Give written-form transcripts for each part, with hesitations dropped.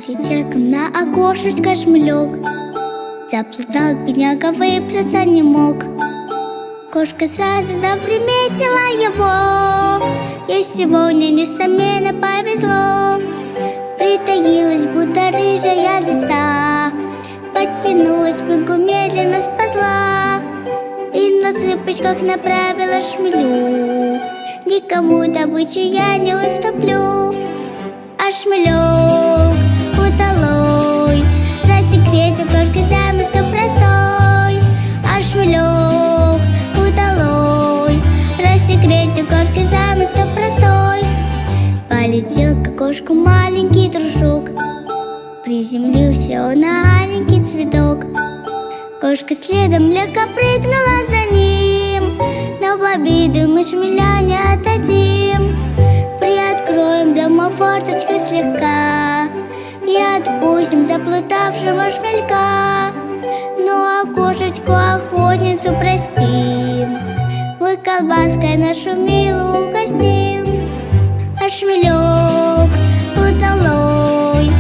Полетел на окошечко шмелек, заплутал бедняга, выбраться не мог. Кошка сразу заприметила его, ей сегодня несомненно повезло. Притаилась, будто рыжая лиса, подтянулась, спинку медленно сползла и на цыпочках направила шмелю. Никому добычу я не уступлю. А шмелек удалой рассекретил кошкой замысел простой. А шмелек удалой рассекретил кошкой замысел простой. Полетел к окошку маленький дружок, приземлился он на аленький цветок. Кошка следом легко прыгнула за ним, но в обиду мы шмеля не отдадим. Приоткроем дома форточку слегка и отпустим заплутавшего шмелька. Ну а кошечку охотницу простим, вы колбаской нашу милую угостим. А шмелек удалой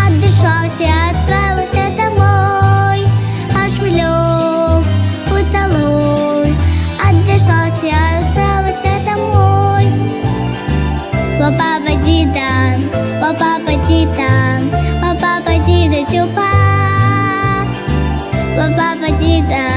отдышался и отправился домой. А шмелек удалой отдышался и отправился домой. Папа дида, папа дида, папа дида чупа, папа дида.